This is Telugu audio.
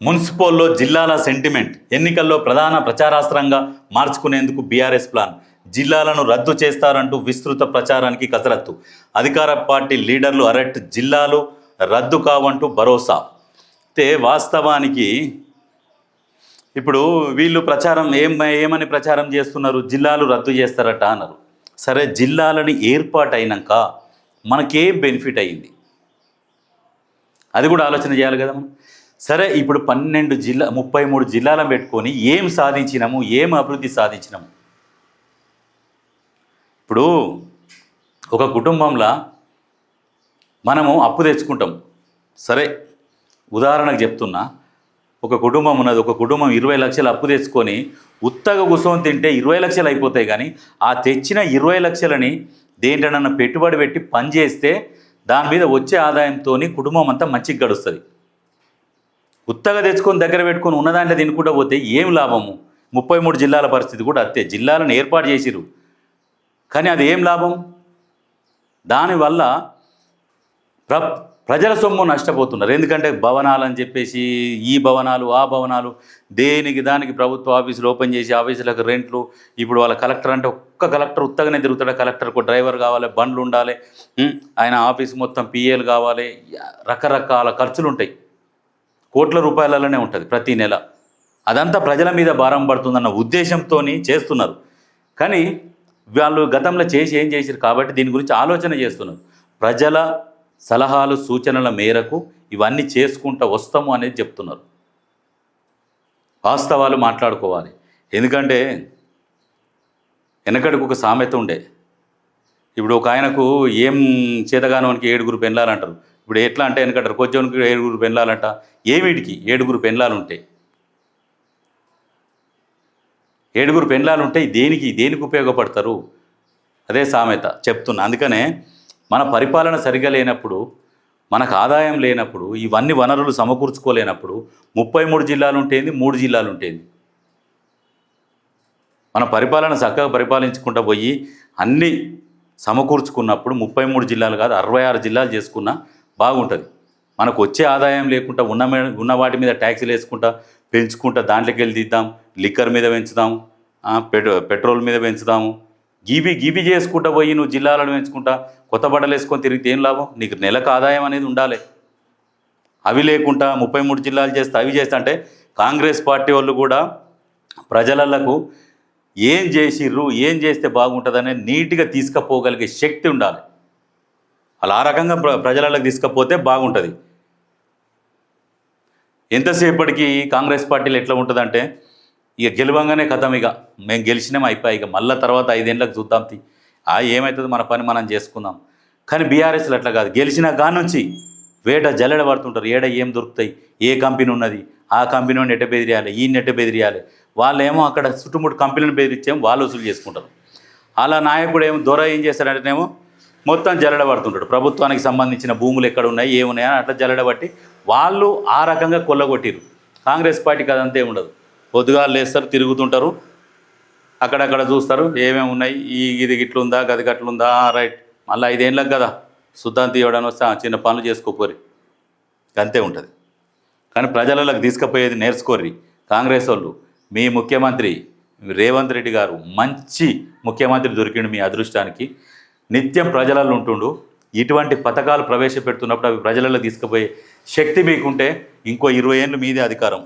మున్సిపల్లో జిల్లాల సెంటిమెంట్ ఎన్నికల్లో ప్రధాన ప్రచారాస్త్రంగా మార్చుకునేందుకు బీఆర్ఎస్ ప్లాన్. జిల్లాలను రద్దు చేస్తారంటూ విస్తృత ప్రచారానికి కసరత్తు. అధికార పార్టీ లీడర్లు అరెస్ట్, జిల్లాలు రద్దు కావంటూ భరోసా. అయితే వాస్తవానికి ఇప్పుడు వీళ్ళు ప్రచారం ఏమని ప్రచారం చేస్తున్నారు? జిల్లాలు రద్దు చేస్తారట అన్నారు. సరే, జిల్లాలని ఏర్పాటైనాక మనకేం బెనిఫిట్ అయ్యింది అది కూడా ఆలోచన చేయాలి కదా మనం. సరే, ఇప్పుడు 33 జిల్లాలను పెట్టుకొని ఏం సాధించినాము, ఏం అభివృద్ధి సాధించినాము? ఇప్పుడు ఒక కుటుంబంలో మనము అప్పు తెచ్చుకుంటాం. సరే, ఉదాహరణకు చెప్తున్నా, ఒక కుటుంబం ఉన్నది. ఒక కుటుంబం 20 లక్షలు అప్పు తెచ్చుకొని ఉత్తగా కూర్చొని తింటే 20 లక్షలు అయిపోతాయి. కానీ ఆ తెచ్చిన 20 లక్షలని దేంటనన్నా పెట్టుబడి పెట్టి పని చేస్తే దాని మీద వచ్చే ఆదాయంతో కుటుంబం అంతా మంచిగా గడుస్తుంది. ఉత్తగా తెచ్చుకొని దగ్గర పెట్టుకొని ఉన్నదాంట్లో తినుకుంటూ పోతే ఏం లాభము? 33 జిల్లాల పరిస్థితి కూడా అంతే. జిల్లాలను ఏర్పాటు చేసిరు కానీ అది ఏం లాభం? దానివల్ల ప్రజల సొమ్ము నష్టపోతున్నారు. ఎందుకంటే భవనాలు అని చెప్పేసి ఈ భవనాలు ఆ భవనాలు దేనికి దానికి ప్రభుత్వ ఆఫీసులు ఓపెన్ చేసి ఆఫీసులకు రెంట్లు. ఇప్పుడు వాళ్ళ కలెక్టర్ అంటే ఒక్క కలెక్టర్ ఉత్తగానే తిరుగుతాడు. కలెక్టర్కు డ్రైవర్ కావాలి, బండ్లు ఉండాలి, ఆయన ఆఫీస్ మొత్తం పిఏలు కావాలి, రకరకాల ఖర్చులు ఉంటాయి. కోట్ల రూపాయలలోనే ఉంటుంది ప్రతి నెల. అదంతా ప్రజల మీద భారం పడుతుందన్న ఉద్దేశంతో చేస్తున్నారు. కానీ వాళ్ళు గతంలో ఏం చేశారు కాబట్టి దీని గురించి ఆలోచన చేస్తున్నారు. ప్రజల సలహాలు సూచనల మేరకు ఇవన్నీ చేసుకుంటూ వస్తాము అనేది చెప్తున్నారు. వాస్తవాలు మాట్లాడుకోవాలి. ఎందుకంటే వెనకడికి ఒక సామెత ఉండే. ఇప్పుడు ఒక ఆయనకు ఏం చేతగానోనికి 7 పెళ్ళాలంటారు. ఇప్పుడు ఎట్లా అంటే వెనకటారు కొంచెంకి 7 పెళ్ళాలంట. ఏమిటికి 7 పెళ్ళాలు ఉంటాయి? 7 పెళ్ళాలు ఉంటాయి దేనికి ఉపయోగపడతారు? అదే సామెత చెప్తున్నా. అందుకనే మన పరిపాలన సరిగా లేనప్పుడు, మనకు ఆదాయం లేనప్పుడు, ఇవన్నీ వనరులు సమకూర్చుకోలేనప్పుడు 33 జిల్లాలు ఉంటేంది, 3 జిల్లాలు ఉంటేంది? మన పరిపాలన చక్కగా పరిపాలించుకుంటూ పోయి అన్నీ సమకూర్చుకున్నప్పుడు 33 జిల్లాలు కాదు 66 జిల్లాలు చేసుకున్నా బాగుంటుంది. మనకు వచ్చే ఆదాయం లేకుండా ఉన్న వాటి మీద ట్యాక్సీలు వేసుకుంటా పెంచుకుంటా దాంట్లోకి వెళ్ళి తీద్దాం. లిక్కర్ మీద పెంచుదాం, పెట్రోల్ మీద పెంచుదాము. గివి చేసుకుంటా పోయి నువ్వు జిల్లాలను పెంచుకుంటా కొత్త బట్టలు వేసుకొని తిరిగితే ఏం లాభం? నీకు నెలకు ఆదాయం అనేది ఉండాలి. అవి లేకుండా 33 జిల్లాలు చేస్తే అవి చేస్తా అంటే కాంగ్రెస్ పార్టీ వాళ్ళు కూడా ప్రజలకు ఏం చేసిర్రు, ఏం చేస్తే బాగుంటుందనే నీట్గా తీసుకుపోగలిగే శక్తి ఉండాలి. అలా ఆ రకంగా ప్రజలకు తీసుకపోతే బాగుంటుంది. ఎంతసేపటికి కాంగ్రెస్ పార్టీలు ఎట్లా ఉంటుందంటే ఇక గెలవంగానే కథం, ఇక మేము గెలిచినాం అయిపోయి, ఇక మళ్ళీ తర్వాత 5 ఏళ్ళకి చూద్దాం ఏమవుతుంది మన పని మనం చేసుకుందాం. కానీ బీఆర్ఎస్లు అట్లా కాదు. గెలిచిన కాడి నుంచి వేట జల్లెడ పడుతుంటారు. ఏం దొరుకుతాయి, ఏ కంపెనీ ఉన్నది, ఆ కంపెనీ నెట్ట బెదిరియాలి, ఈ నెట్ట బెదిరియాలి. వాళ్ళేమో అక్కడ చుట్టుముట్టు కంపెనీలను బెదిరించేమో వాళ్ళు వసూలు చేసుకుంటారు. అలా నాయకుడు ఏమో దొర ఏం చేస్తాడంటేనేమో మొత్తం జల్లెడ పడుతుంటాడు. ప్రభుత్వానికి సంబంధించిన భూములు ఎక్కడ ఉన్నాయి, ఏమున్నాయని అట్లా జల్లెడ పట్టి వాళ్ళు ఆ రకంగా కొల్లగొట్టిరు. కాంగ్రెస్ పార్టీకి అదంతే ఉండదు. పొద్దుగాలు లేస్తారు, తిరుగుతుంటారు, అక్కడక్కడ చూస్తారు ఏమేమి ఉన్నాయి, ఇది గిట్లుందా, గది గట్లుందా, రైట్, మళ్ళీ 5 ఏళ్ళకి కదా సుద్దాంతి తీయడానికి వస్తే చిన్న పనులు చేసుకోపోరి, అంతే ఉంటుంది. కానీ ప్రజలకు తీసుకుపోయేది నేర్చుకోర్రి కాంగ్రెస్ వాళ్ళు. మీ ముఖ్యమంత్రి రేవంత్ రెడ్డి గారు మంచి ముఖ్యమంత్రి దొరికిండు మీ అదృష్టానికి. నిత్యం ప్రజలలో ఉంటుండు. ఇటువంటి పథకాలు ప్రవేశపెడుతున్నప్పుడు అవి ప్రజలలో తీసుకుపోయే శక్తి మీకుంటే ఇంకో 20 ఏళ్ళు మీదే అధికారం.